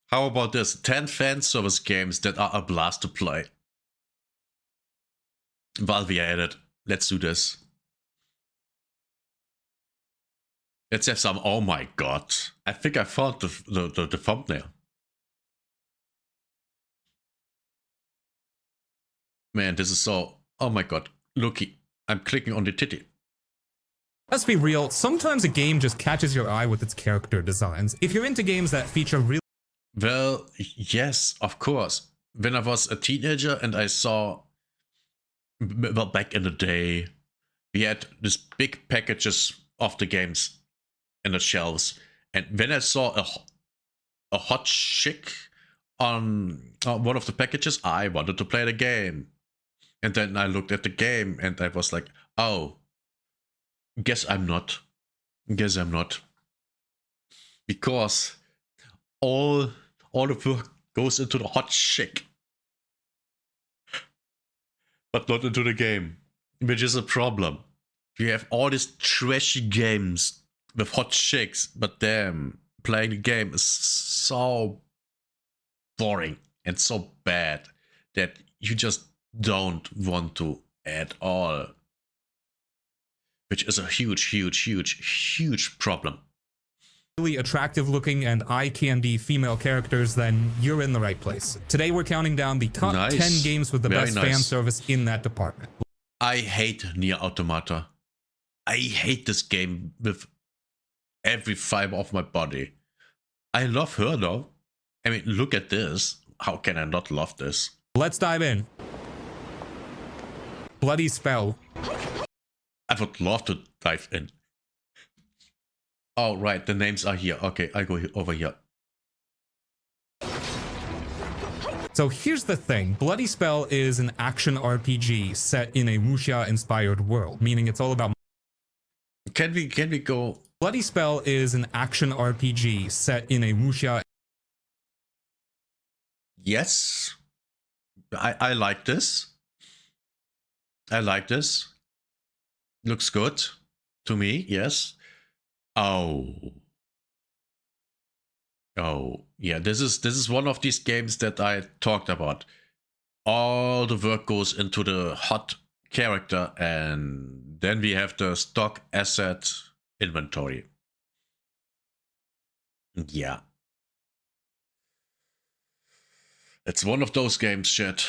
How about this? 10 fan service games that are a blast to play. While we are at it, let's do this. Let's have some. Oh my god. I think I found the thumbnail. Man, this is so. Oh my god. Looky. I'm clicking on the titty. Let's be real, sometimes a game just catches your eye with its character designs. If you're into games that feature real... Well, yes, of course. When I was a teenager and I saw... Well, back in the day, we had these big packages of the games in the shelves. And when I saw a hot chick on one of the packages, I wanted to play the game. And then I looked at the game and I was like, oh, guess I'm not. Guess I'm not. Because all the work goes into the hot chick. But not into the game. Which is a problem. You have all these trashy games with hot chicks, but damn, playing the game is so boring and so bad that you just don't want to at all. Which is a huge problem. Really attractive looking and eye candy female characters, then you're in the right place. Today we're counting down the top 10 games with the best fan service in that department. I hate Nier Automata. I hate this game with every fiber of my body. I love her though. I mean, look at this. How can I not love this? Let's dive in. Bloody Spell. I would love to dive in. Oh, right, the names are here. Okay, I go over here. So here's the thing. Bloody Spell is an action RPG set in a wuxia-inspired world, meaning it's all about... Can we go... Bloody Spell is an action RPG set in a wuxia... Yes. I like this. I like this. Looks good to me, yes. Oh, yeah, this is one of these games that I talked about. All the work goes into the hot character and then we have the stock asset inventory. Yeah. It's one of those games, shit.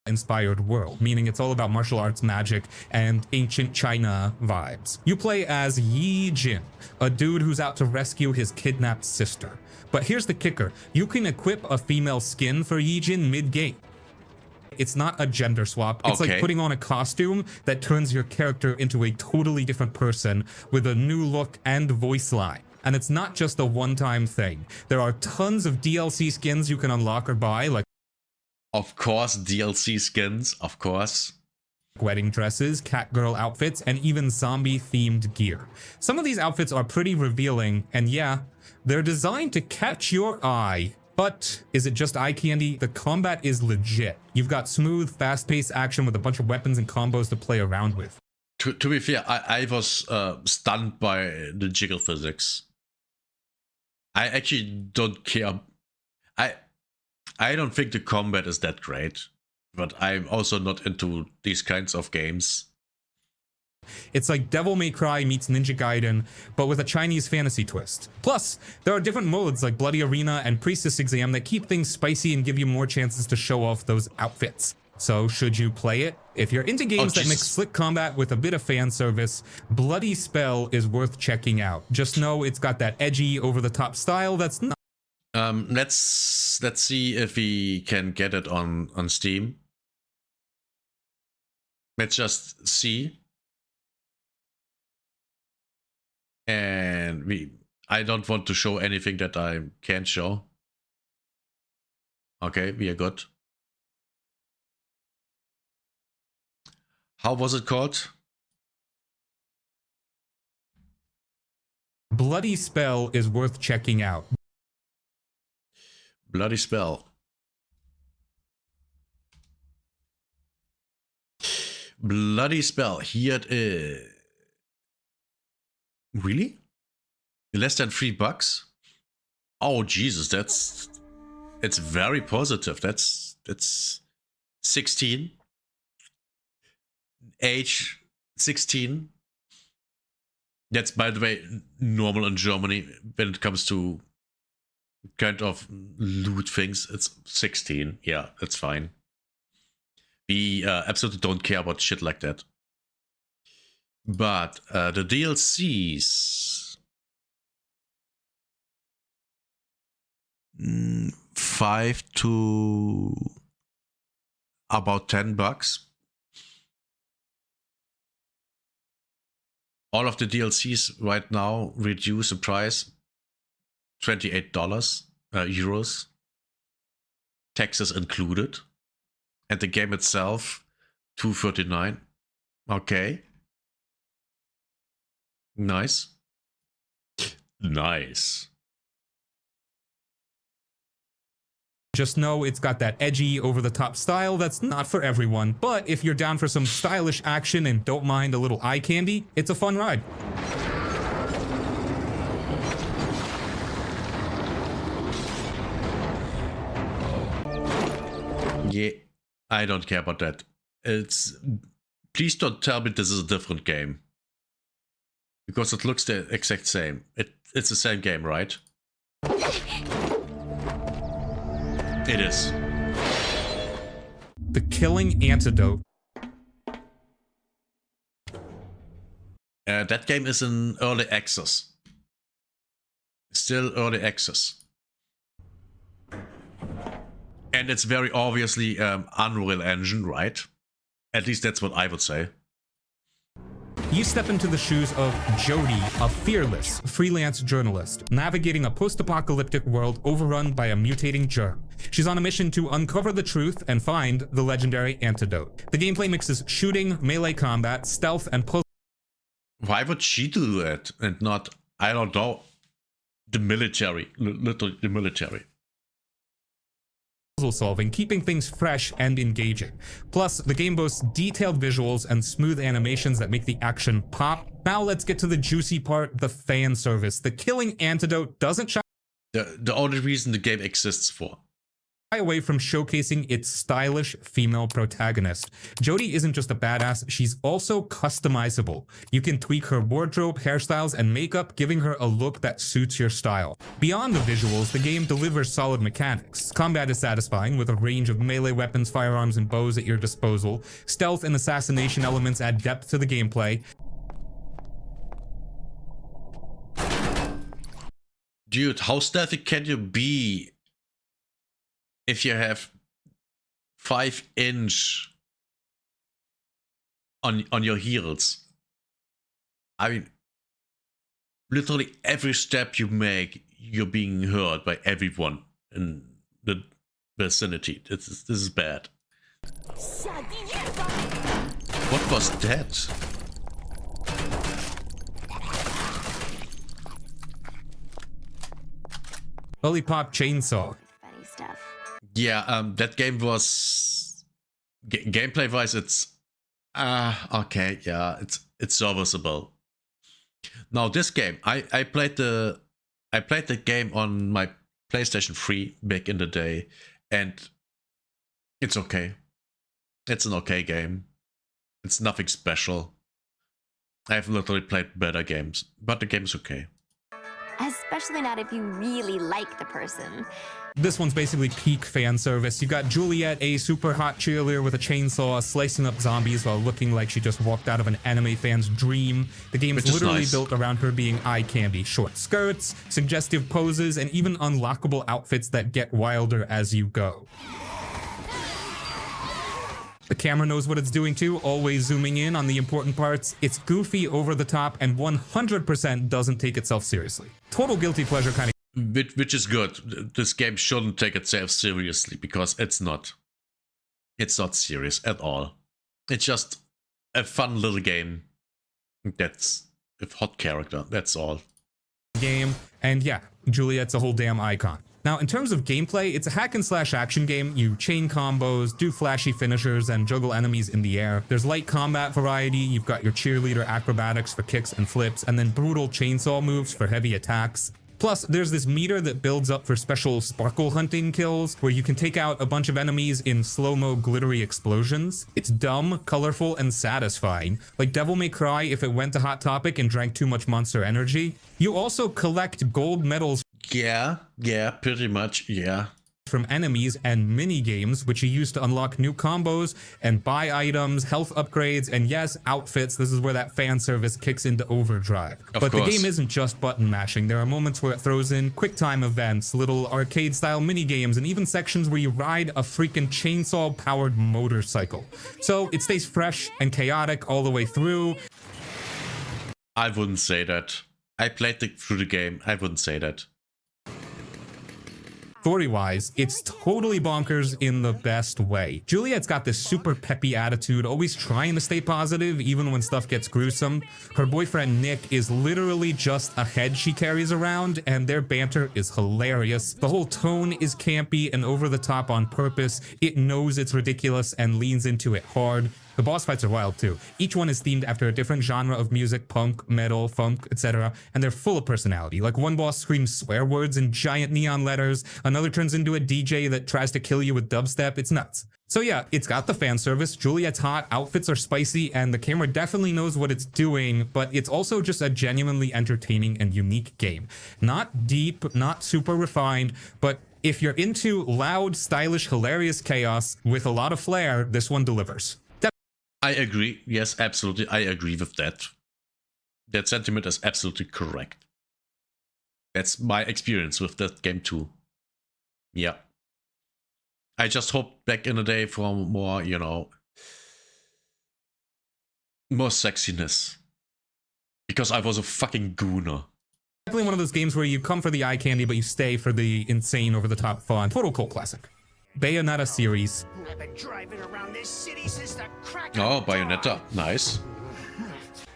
Inspired world, meaning it's all about martial arts, magic, and ancient China vibes. You play as Yi Jin, a dude who's out to rescue his kidnapped sister. But here's the kicker, you can equip a female skin for Yi Jin mid-game. It's not a gender swap, it's like putting on a costume that turns your character into a totally different person with a new look and voice line. And it's not just a one-time thing. There are tons of DLC skins you can unlock or buy, like of course, DLC skins, of course. Wedding dresses, catgirl outfits, and even zombie-themed gear. Some of these outfits are pretty revealing, and yeah, they're designed to catch your eye. But is it just eye candy? The combat is legit. You've got smooth, fast-paced action with a bunch of weapons and combos to play around with. To be fair, I was stunned by the jiggle physics. I actually don't care. I don't think the combat is that great, but I'm also not into these kinds of games. It's like Devil May Cry meets Ninja Gaiden, but with a Chinese fantasy twist. Plus, there are different modes like Bloody Arena and Priestess Exam that keep things spicy and give you more chances to show off those outfits. So should you play it? If you're into games that mix slick combat with a bit of fan service, Bloody Spell is worth checking out. Just know it's got that edgy, over-the-top style that's not... Let's see if we can get it on Steam. Let's just see. And I don't want to show anything that I can't show. Okay, we are good. How was it called? Bloody Spell is worth checking out. Bloody Spell. Bloody Spell. Here it is. Really? Less than $3? Oh Jesus, that's It's very positive. That's 16. Age 16. That's, by the way, normal in Germany when it comes to kind of loot things. It's 16. Yeah, that's fine. We absolutely don't care about shit like that. But the DLCs, 5 to about $10. All of the DLCs right now reduce the price $28 euros, taxes included, and the game itself $2.39. Okay, nice. Just know it's got that edgy, over-the-top style that's not for everyone, but if you're down for some stylish action and don't mind a little eye candy, it's a fun ride. Yeah, I don't care about that. Please don't tell me this is a different game, because it looks the exact same. It's the same game, right? It is. The Killing Antidote. That game is in early access. Still early access. And it's very obviously Unreal Engine, right? At least that's what I would say. You step into the shoes of Jody, a fearless freelance journalist, navigating a post-apocalyptic world overrun by a mutating germ. She's on a mission to uncover the truth and find the legendary antidote. The gameplay mixes shooting, melee combat, stealth, and puzzle. Why would she do that and not, I don't know, the military, literally the military? Solving, keeping things fresh and engaging. Plus, the game boasts detailed visuals and smooth animations that make the action pop. Now let's get to the juicy part, the fan service. The Killing Antidote doesn't shy The only reason the game exists for. away from showcasing its stylish female protagonist. Jody isn't just a badass, she's also customizable. You can tweak her wardrobe, hairstyles, and makeup, giving her a look that suits your style. Beyond the visuals, the game delivers solid mechanics. Combat is satisfying, with a range of melee weapons, firearms, and bows at your disposal. Stealth and assassination elements add depth to the gameplay. Dude, how stealthy can you be if you have 5-inch on your heels? I mean, literally every step you make, you're being heard by everyone in the vicinity. This is bad. What was that? Lollipop Chainsaw. Funny stuff. Yeah, that game was gameplay wise. It's okay. Yeah, it's serviceable. Now this game, I played the game on my PlayStation 3 back in the day, and it's okay. It's an okay game. It's nothing special. I've literally played better games, but the game's okay. Especially not if you really like the person. This one's basically peak fan service. You got Juliet, a super hot cheerleader with a chainsaw, slicing up zombies while looking like she just walked out of an anime fan's dream. The game is literally built around her being eye candy. Short skirts, suggestive poses, and even unlockable outfits that get wilder as you go. The camera knows what it's doing too, always zooming in on the important parts. It's goofy, over the top, and 100% doesn't take itself seriously. Total guilty pleasure kind of. Which is good. This game shouldn't take itself seriously, because it's not. It's not serious at all. It's just a fun little game. That's a hot character. That's all. Game, and yeah, Juliet's a whole damn icon. Now, in terms of gameplay, it's a hack and slash action game. You chain combos, do flashy finishers, and juggle enemies in the air. There's light combat variety. You've got your cheerleader acrobatics for kicks and flips, and then brutal chainsaw moves for heavy attacks. Plus, there's this meter that builds up for special sparkle hunting kills, where you can take out a bunch of enemies in slow-mo glittery explosions. It's dumb, colorful, and satisfying, like Devil May Cry if it went to Hot Topic and drank too much Monster Energy. You also collect gold medals Yeah, pretty much, yeah. from enemies and mini games, which you use to unlock new combos and buy items, health upgrades, and yes, outfits. This is where that fan service kicks into overdrive. But the game isn't just button mashing. There are moments where it throws in quick time events, little arcade style mini games, and even sections where you ride a freaking chainsaw powered motorcycle. So it stays fresh and chaotic all the way through. I wouldn't say that. I played through the game. I wouldn't say that. Story-wise, it's totally bonkers in the best way. Juliet's got this super peppy attitude, always trying to stay positive even when stuff gets gruesome. Her boyfriend Nick is literally just a head she carries around, and their banter is hilarious. The whole tone is campy and over the top on purpose. It knows it's ridiculous and leans into it hard. The boss fights are wild too. Each one is themed after a different genre of music, punk, metal, funk, etc. And they're full of personality. Like one boss screams swear words in giant neon letters, another turns into a DJ that tries to kill you with dubstep. It's nuts. So yeah, it's got the fan service, Juliet's hot, outfits are spicy, and the camera definitely knows what it's doing, but it's also just a genuinely entertaining and unique game. Not deep, not super refined, but if you're into loud, stylish, hilarious chaos with a lot of flair, this one delivers. I agree. Yes, absolutely. I agree with that. That sentiment is absolutely correct. That's my experience with that game too. Yeah. I just hope back in the day for more, you know, more sexiness. Because I was a fucking gooner. Definitely one of those games where you come for the eye candy, but you stay for the insane over-the-top fun. Total cult classic. Bayonetta series. I've been driving around this city since the crack Oh, of dawn. Bayonetta. Nice.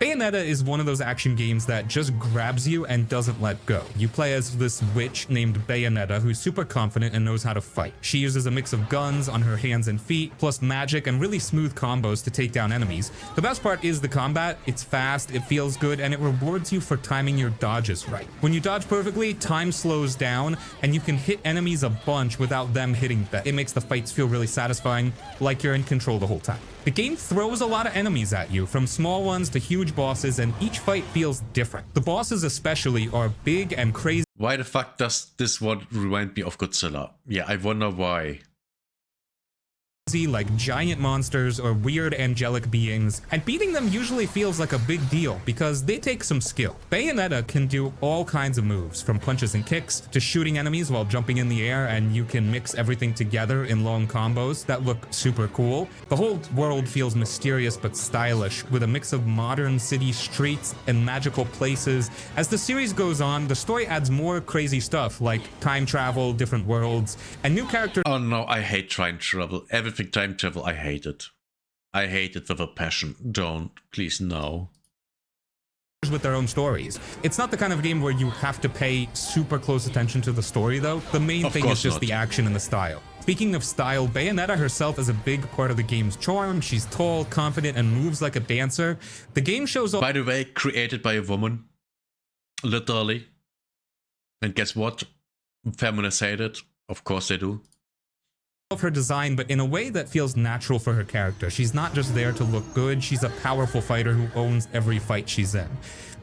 Bayonetta is one of those action games that just grabs you and doesn't let go. You play as this witch named Bayonetta who's super confident and knows how to fight. She uses a mix of guns on her hands and feet, plus magic and really smooth combos to take down enemies. The best part is the combat. It's fast, it feels good, and it rewards you for timing your dodges right. When you dodge perfectly, time slows down, and you can hit enemies a bunch without them hitting back. It makes the fights feel really satisfying, like you're in control the whole time. The game throws a lot of enemies at you, from small ones to huge bosses, and each fight feels different. The bosses especially are big and crazy. Why the fuck does this one remind me of Godzilla? Yeah, I wonder why. Like giant monsters or weird angelic beings, and beating them usually feels like a big deal because they take some skill. Bayonetta can do all kinds of moves, from punches and kicks to shooting enemies while jumping in the air, and you can mix everything together in long combos that look super cool. The whole world feels mysterious but stylish, with a mix of modern city streets and magical places. As the series goes on, the story adds more crazy stuff like time travel, different worlds, and new characters. Oh no, I hate time travel. Everything time travel, I hate it. I hate it with a passion. Don't. Please, no. With their own stories. It's not the kind of game where you have to pay super close attention to the story though. The main thing is just the action and the style. Speaking of style, Bayonetta herself is a big part of the game's charm. She's tall, confident, and moves like a dancer. The game shows off. By the way, created by a woman. Literally. And guess what? Feminists hate it. Of course they do. Of her design, but in a way that feels natural for her character. She's not just there to look good, she's a powerful fighter who owns every fight she's in.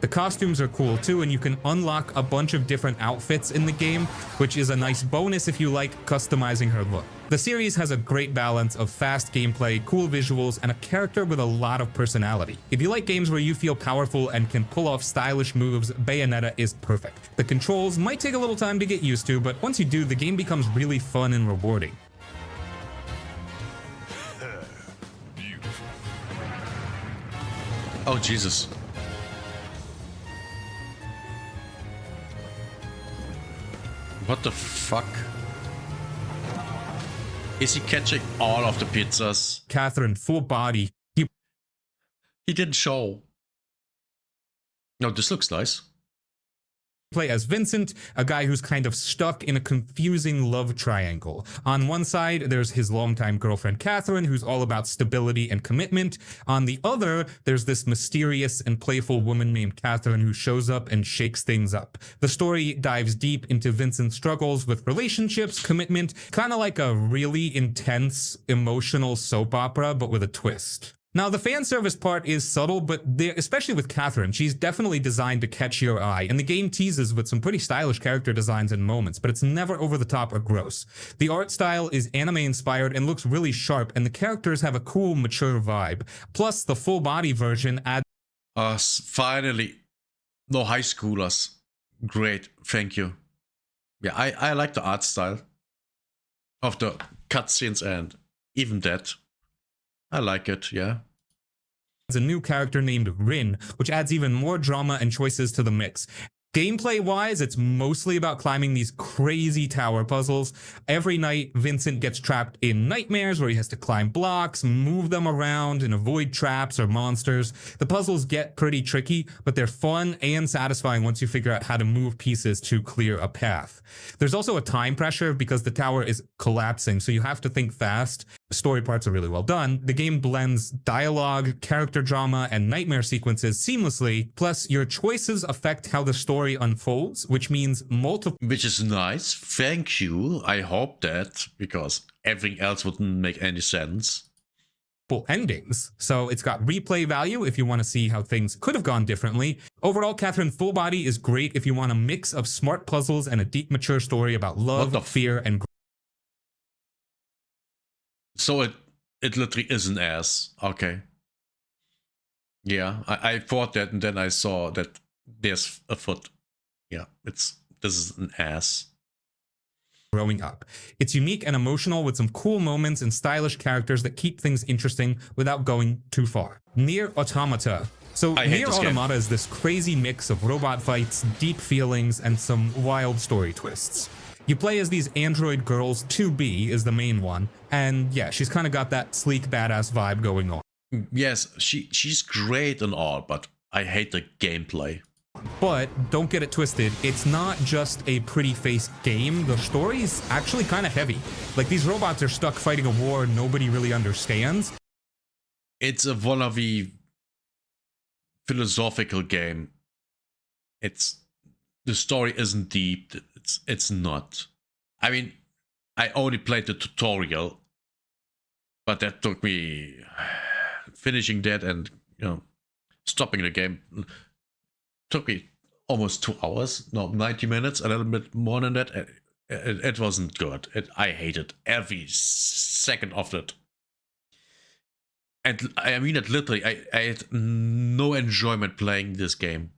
The costumes are cool too, and you can unlock a bunch of different outfits in the game, which is a nice bonus if you like customizing her look. The series has a great balance of fast gameplay, cool visuals, and a character with a lot of personality. If you like games where you feel powerful and can pull off stylish moves, Bayonetta is perfect. The controls might take a little time to get used to, but once you do, the game becomes really fun and rewarding. Oh, Jesus. What the fuck? Is he catching all of the pizzas? Catherine, full body. He didn't show. No, this looks nice. Play as Vincent, a guy who's kind of stuck in a confusing love triangle. On one side, there's his longtime girlfriend Catherine, who's all about stability and commitment. On the other, there's this mysterious and playful woman named Catherine who shows up and shakes things up. The story dives deep into Vincent's struggles with relationships, commitment, kind of like a really intense, emotional soap opera, but with a twist. Now, the fan service part is subtle, but especially with Catherine, she's definitely designed to catch your eye, and the game teases with some pretty stylish character designs and moments, but it's never over the top or gross. The art style is anime-inspired and looks really sharp, and the characters have a cool, mature vibe. Plus, the full-body version adds... Finally. No high schoolers. Great, thank you. Yeah, I like the art style of the cutscenes and even that. I like it, yeah. a new character named Rin, which adds even more drama and choices to the mix. Gameplay-wise, it's mostly about climbing these crazy tower puzzles. Every night, Vincent gets trapped in nightmares where he has to climb blocks, move them around, and avoid traps or monsters. The puzzles get pretty tricky, but they're fun and satisfying once you figure out how to move pieces to clear a path. There's also a time pressure because the tower is collapsing, so you have to think fast. The story parts are really well done. The game blends dialogue, character drama, and nightmare sequences seamlessly, plus your choices affect how the story unfolds, which means multiple... Which is nice. Thank you. I hope that, because everything else wouldn't make any sense. endings. So it's got replay value if you want to see how things could have gone differently. Overall, Catherine Full Body is great if you want a mix of smart puzzles and a deep, mature story about love, fear, and... So it literally is an ass. Okay. Yeah, I thought that, and then I saw that there's a foot. Yeah, this is an ass. Growing up. It's unique and emotional with some cool moments and stylish characters that keep things interesting without going too far. Nier Automata. So Nier Automata is this crazy mix of robot fights, deep feelings, and some wild story twists. You play as these android girls. 2B is the main one, and yeah, she's kind of got that sleek badass vibe going on. Yes, she's great and all, but I hate the gameplay. But don't get it twisted, it's not just a pretty face game. The story's actually kind of heavy. Like, these robots are stuck fighting a war nobody really understands. It's a wannabe philosophical game. The story isn't deep. It's not. I mean, I only played the tutorial, but that took me finishing that and, you know, stopping the game took me almost 2 hours. No, 90 minutes, a little bit more than that. It wasn't good. I hated every second of it. And I mean it literally. I had no enjoyment playing this game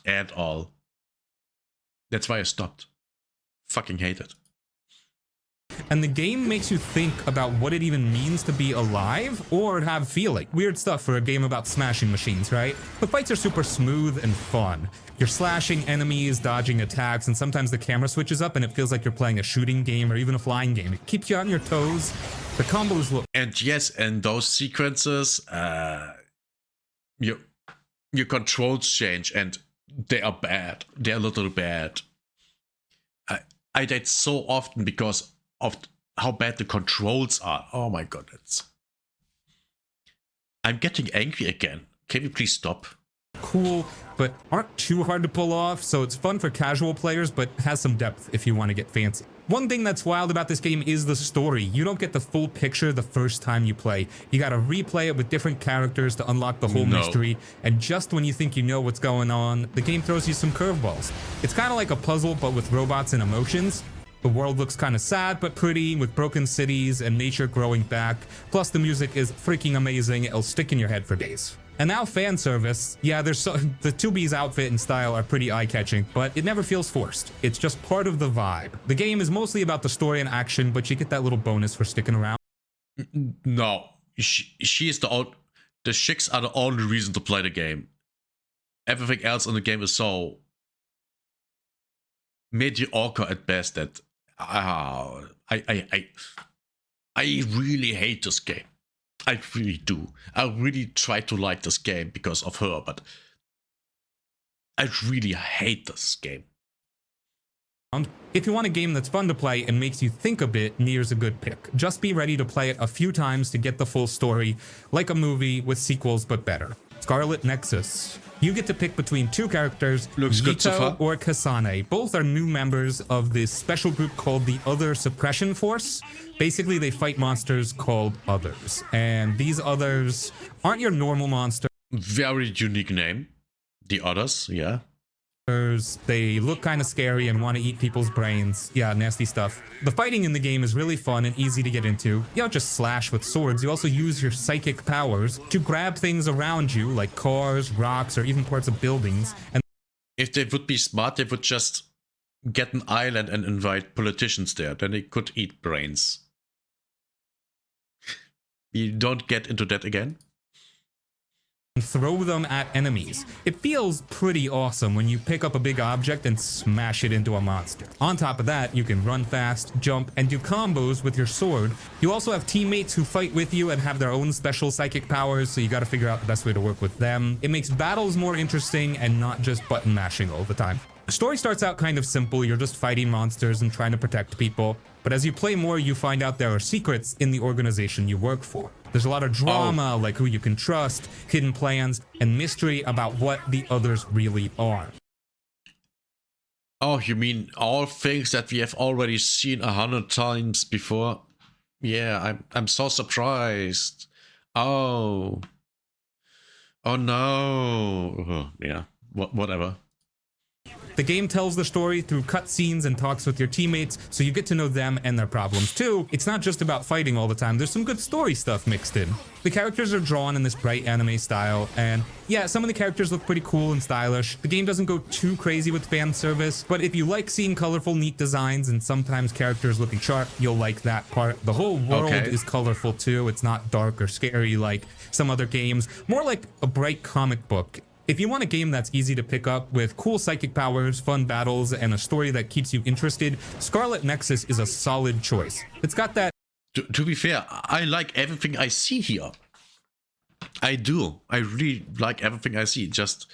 at all. That's why I stopped. Fucking hate it. And the game makes you think about what it even means to be alive or have feeling. Weird stuff for a game about smashing machines, right? The fights are super smooth and fun. You're slashing enemies, dodging attacks, and sometimes the camera switches up and it feels like you're playing a shooting game or even a flying game. It keeps you on your toes. The combos look... And yes, and those sequences, your controls change and they are bad. They're a little bad. I died so often because of how bad the controls are. Oh my god, I'm getting angry again. Can you please stop? Cool, but aren't too hard to pull off, so it's fun for casual players, but has some depth if you want to get fancy. One thing that's wild about this game is the story. You don't get the full picture the first time you play. You gotta replay it with different characters to unlock the whole mystery, and just when you think you know what's going on, the game throws you some curveballs. It's kind of like a puzzle, but with robots and emotions. The world looks kind of sad but pretty, with broken cities and nature growing back. Plus the music is freaking amazing. It'll stick in your head for days. And now fan service. Yeah, the 2B's outfit and style are pretty eye-catching, but it never feels forced. It's just part of the vibe. The game is mostly about the story and action, but you get that little bonus for sticking around. No, the chicks are the only reason to play the game. Everything else in the game is so mediocre at best that I really hate this game. I really do. I really try to like this game because of her, but I really hate this game. If you want a game that's fun to play and makes you think a bit, Nier's a good pick. Just be ready to play it a few times to get the full story, like a movie with sequels but better. Scarlet Nexus. You get to pick between two characters, Looks good so Yito far. or Kasane. Both are new members of this special group called the Other Suppression Force. Basically, they fight monsters called Others. And these Others aren't your normal monsters. Very unique name. The Others, yeah. They look kind of scary and want to eat people's brains. Yeah, nasty stuff. The fighting in the game is really fun and easy to get into. You don't just slash with swords, you also use your psychic powers to grab things around you, like cars, rocks, or even parts of buildings. And If they would be smart, they would just get an island and invite politicians there. Then they could eat brains. You don't get into that again? throw them at enemies. It feels pretty awesome when you pick up a big object and smash it into a monster. On top of that, you can run fast, jump, and do combos with your sword. You also have teammates who fight with you and have their own special psychic powers, so you gotta figure out the best way to work with them. It makes battles more interesting and not just button mashing all the time. The story starts out kind of simple, you're just fighting monsters and trying to protect people. But as you play more, you find out there are secrets in the organization you work for. There's a lot of drama, like who you can trust, hidden plans, and mystery about what the others really are. Oh, you mean all things that we have already seen 100 times before? Yeah, I'm so surprised. Oh. Oh no. Yeah, whatever. The game tells the story through cutscenes and talks with your teammates, so you get to know them and their problems too. It's not just about fighting all the time, there's some good story stuff mixed in. The characters are drawn in this bright anime style, and yeah, some of the characters look pretty cool and stylish. The game doesn't go too crazy with fan service, but if you like seeing colorful, neat designs and sometimes characters looking sharp, you'll like that part. The whole world is colorful too, it's not dark or scary like some other games, more like a bright comic book. If you want a game that's easy to pick up with cool psychic powers, fun battles, and a story that keeps you interested, Scarlet Nexus is a solid choice. It's got that... To be fair, I like everything I see here. I do. I really like everything I see. Just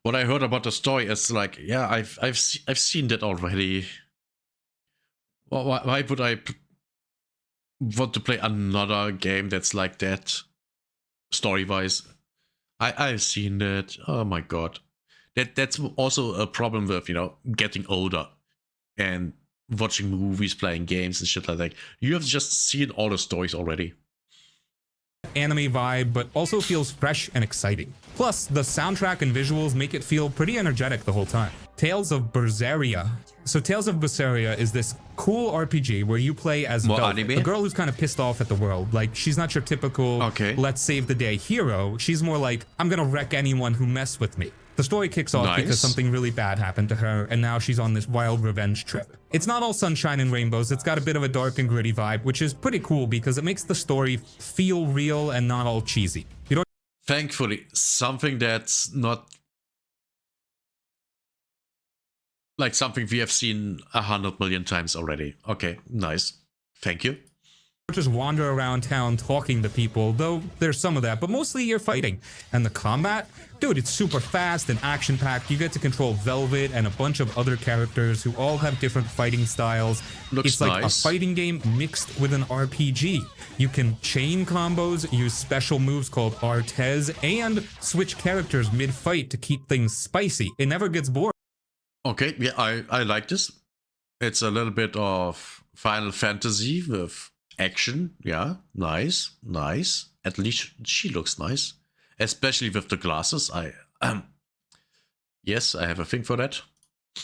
what I heard about the story is like, yeah, I've seen that already. Why would I want to play another game that's like that, story-wise? I've seen that. Oh my god, that's also a problem with, you know, getting older and watching movies, playing games and shit like that. You have just seen all the stories already. Anime vibe, but also feels fresh and exciting. Plus, the soundtrack and visuals make it feel pretty energetic the whole time. Tales of Berseria. So Tales of Berseria is this cool RPG where you play as Velvet, a girl who's kind of pissed off at the world. Like, she's not your typical, let's save the day hero. She's more like, I'm gonna wreck anyone who mess with me. The story kicks off because something really bad happened to her, and now she's on this wild revenge trip. It's not all sunshine and rainbows, it's got a bit of a dark and gritty vibe, which is pretty cool because it makes the story feel real and not all cheesy. You don't Thankfully, something that's not like something we have seen 100 million times already. Okay, nice. Thank you. just wander around town talking to people, though there's some of that, but mostly you're fighting. And the combat? Dude, it's super fast and action-packed. You get to control Velvet and a bunch of other characters who all have different fighting styles. It's like a fighting game mixed with an RPG. You can chain combos, use special moves called Artes, and switch characters mid-fight to keep things spicy. It never gets boring. Okay, yeah, I like this. It's a little bit of Final Fantasy with action. Yeah, nice, nice. At least she looks nice. Especially with the glasses. Yes, I have a thing for that.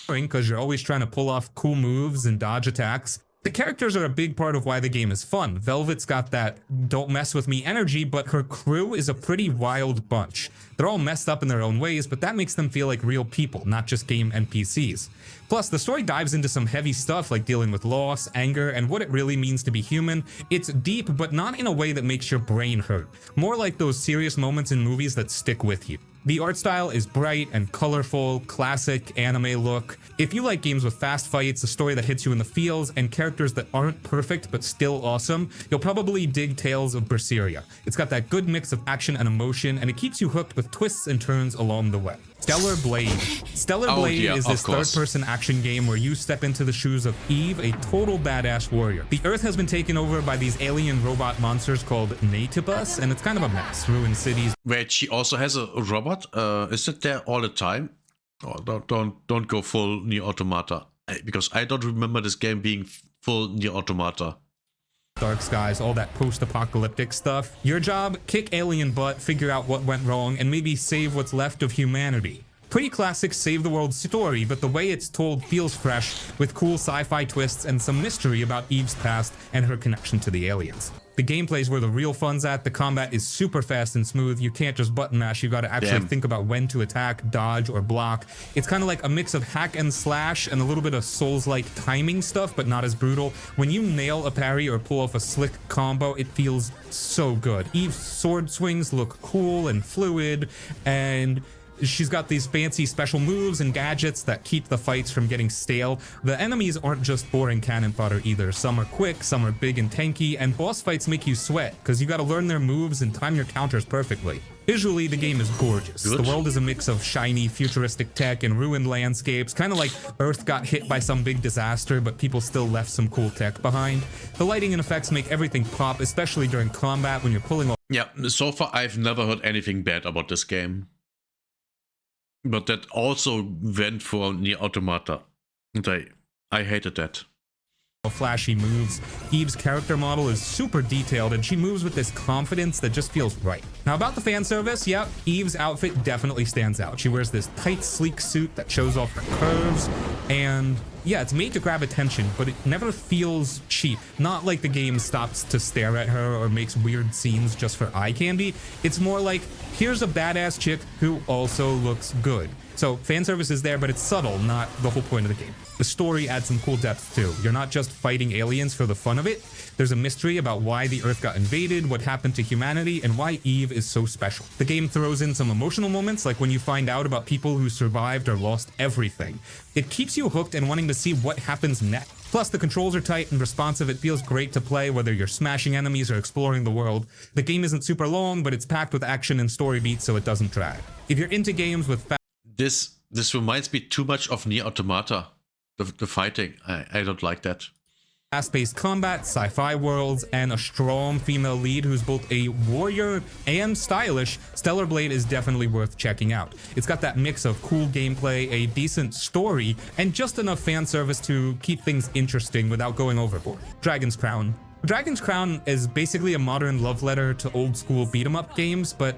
Because you're always trying to pull off cool moves and dodge attacks. The characters are a big part of why the game is fun. Velvet's got that don't mess with me energy, but her crew is a pretty wild bunch. They're all messed up in their own ways, but that makes them feel like real people, not just game NPCs. Plus, the story dives into some heavy stuff like dealing with loss, anger, and what it really means to be human. It's deep, but not in a way that makes your brain hurt. More like those serious moments in movies that stick with you. The art style is bright and colorful, classic anime look. If you like games with fast fights, a story that hits you in the feels, and characters that aren't perfect but still awesome, you'll probably dig Tales of Berseria. It's got that good mix of action and emotion, and it keeps you hooked with twists and turns along the way. Stellar Blade. Stellar Oh, Blade yeah, is of this course. third-person action game where you step into the shoes of Eve, a total badass warrior. The Earth has been taken over by these alien robot monsters called Natibus, and it's kind of a mess. Ruined cities, Wait, she also has a robot? Is it there all the time? Oh, don't go full Nier Automata. Because I don't remember this game being full Nier Automata. dark skies, all that post-apocalyptic stuff. Your job, kick alien butt, figure out what went wrong, and maybe save what's left of humanity. Pretty classic save the world story, but the way it's told feels fresh, with cool sci-fi twists and some mystery about Eve's past and her connection to the aliens. The gameplay's where the real fun's at. The combat is super fast and smooth. You can't just button mash. You gotta actually Damn. think about when to attack, dodge, or block. It's kind of like a mix of hack and slash and a little bit of Souls-like timing stuff, but not as brutal. When you nail a parry or pull off a slick combo, it feels so good. Eve's sword swings look cool and fluid, and she's got these fancy special moves and gadgets that keep the fights from getting stale. The enemies aren't just boring cannon fodder either. Some are quick, some are big and tanky, and boss fights make you sweat because you gotta learn their moves and time your counters perfectly. Visually, the game is gorgeous. Good. The world is a mix of shiny, futuristic tech and ruined landscapes, kind of like Earth got hit by some big disaster, but people still left some cool tech behind. The lighting and effects make everything pop, especially during combat when you're pulling off Yeah, so far I've never heard anything bad about this game. But that also went for Nier Automata. And I hated that. flashy moves. Eve's character model is super detailed and she moves with this confidence that just feels right. Now about the fan service, yep, Eve's outfit definitely stands out. She wears this tight, sleek suit that shows off her curves, and yeah, it's made to grab attention, but it never feels cheap. Not like the game stops to stare at her or makes weird scenes just for eye candy. It's more like, here's a badass chick who also looks good. So fan service is there, but it's subtle, not the whole point of the game. The story adds some cool depth too. You're not just fighting aliens for the fun of it. There's a mystery about why the Earth got invaded, what happened to humanity, and why Eve is so special. The game throws in some emotional moments, like when you find out about people who survived or lost everything. It keeps you hooked and wanting to see what happens next. Plus, the controls are tight and responsive. It feels great to play, whether you're smashing enemies or exploring the world. The game isn't super long, but it's packed with action and story beats, so it doesn't drag. If you're into games with This reminds me too much of Nier Automata. The fighting. I don't like that. fast-paced combat, sci-fi worlds, and a strong female lead who's both a warrior and stylish, Stellar Blade is definitely worth checking out. It's got that mix of cool gameplay, a decent story, and just enough fan service to keep things interesting without going overboard. Dragon's Crown. Dragon's Crown is basically a modern love letter to old-school beat-em-up games, but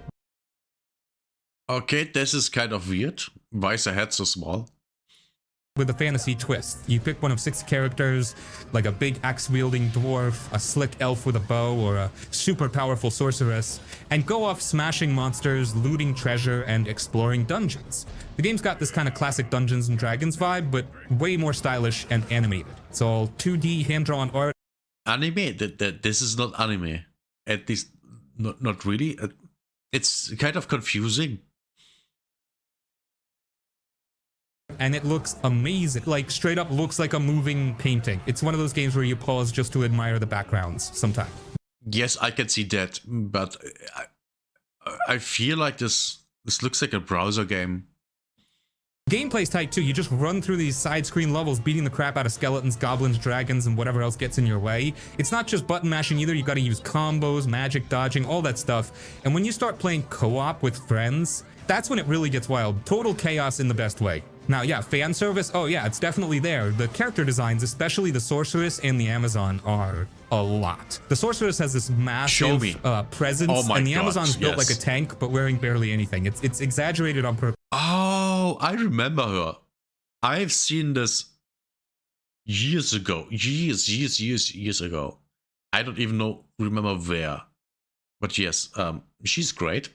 Okay, this is kind of weird. Why is the head so small? with a fantasy twist. You pick one of 6 characters, like a big axe-wielding dwarf, a slick elf with a bow, or a super powerful sorceress, and go off smashing monsters, looting treasure, and exploring dungeons. The game's got this kind of classic Dungeons and Dragons vibe, but way more stylish and animated. It's all 2D hand-drawn art. Anime? This is not anime. At least, not really. It's kind of confusing. And it looks amazing, like straight up looks like a moving painting. It's one of those games where you pause just to admire the backgrounds sometimes. Yes, I can see that, but I feel like this looks like a browser game. Gameplay's tight too. You just run through these side-screen levels, beating the crap out of skeletons, goblins, dragons, and whatever else gets in your way. It's not just button mashing either. You gotta use combos, magic, dodging, all that stuff. And when you start playing co-op with friends, that's when it really gets wild. Total chaos in the best way. Now, yeah, fan service, oh yeah, it's definitely there. The character designs, especially the Sorceress and the Amazon, are a lot. The Sorceress has this massive presence, Oh my and the God, Amazon's built yes. like a tank, but wearing barely anything. It's exaggerated on purpose. Oh, I remember her. I've seen this years ago. Years ago. I don't even remember where. But yes, she's great.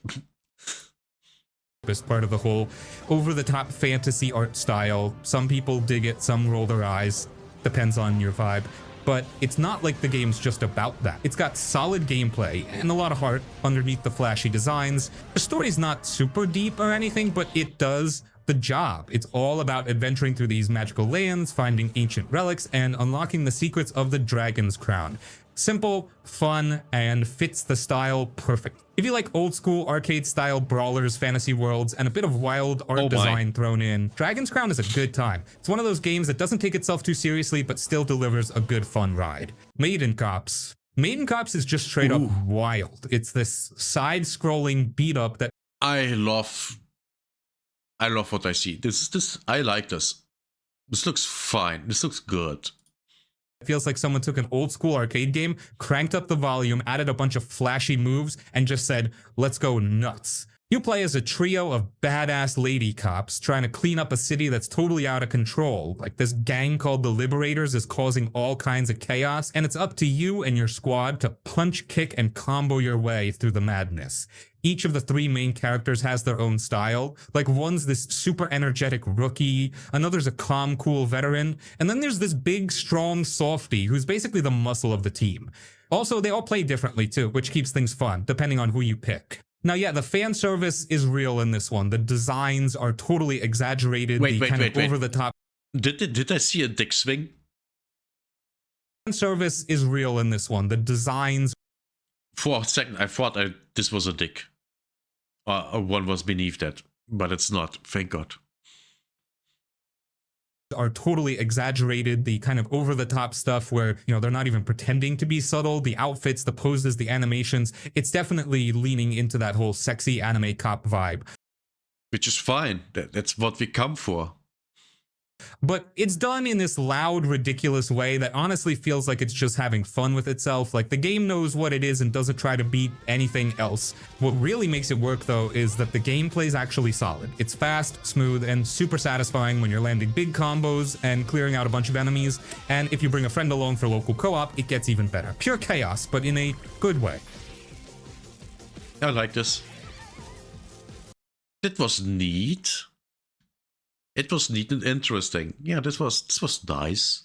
As part of the whole over-the-top fantasy art style. Some people dig it, some roll their eyes. Depends on your vibe. But it's not like the game's just about that. It's got solid gameplay and a lot of heart underneath the flashy designs. The story's not super deep or anything, but it does the job. It's all about adventuring through these magical lands, finding ancient relics, and unlocking the secrets of the Dragon's Crown. Simple, fun, and fits the style perfect. If you like old school arcade style brawlers, fantasy worlds, and a bit of wild art design thrown in, Dragon's Crown is a good time. It's one of those games that doesn't take itself too seriously, but still delivers a good fun ride. Maiden Cops. Maiden Cops is just straight up wild. It's this side-scrolling beat-up that I love what I see. I like this. This looks fine. This looks good. feels like someone took an old school arcade game, cranked up the volume, added a bunch of flashy moves, and just said, let's go nuts. You play as a trio of badass lady cops trying to clean up a city that's totally out of control. Like this gang called the Liberators is causing all kinds of chaos, and it's up to you and your squad to punch, kick, and combo your way through the madness. Each of the three main characters has their own style. Like one's this super energetic rookie, another's a calm, cool veteran, and then there's this big, strong softie who's basically the muscle of the team. Also, they all play differently too, which keeps things fun, depending on who you pick. Now, yeah, the fan service is real in this one. The designs are totally exaggerated, Wait. over the top. Did I see a dick swing? Fan service is real in this one. The designs For a second, I thought this was a dick. One was beneath that, but it's not. Thank God. are totally exaggerated, the kind of over-the-top stuff where, you know, they're not even pretending to be subtle, the outfits, the poses, the animations. It's definitely leaning into that whole sexy anime cop vibe. Which is fine. That's what we come for. But it's done in this loud, ridiculous way that honestly feels like it's just having fun with itself. Like the game knows what it is and doesn't try to beat anything else. What really makes it work though is that the gameplay is actually solid. It's fast, smooth, and super satisfying when you're landing big combos and clearing out a bunch of enemies. And if you bring a friend along for local co-op, it gets even better. Pure chaos, but in a good way. I like this. It was neat. It was neat and interesting. Yeah, this was nice.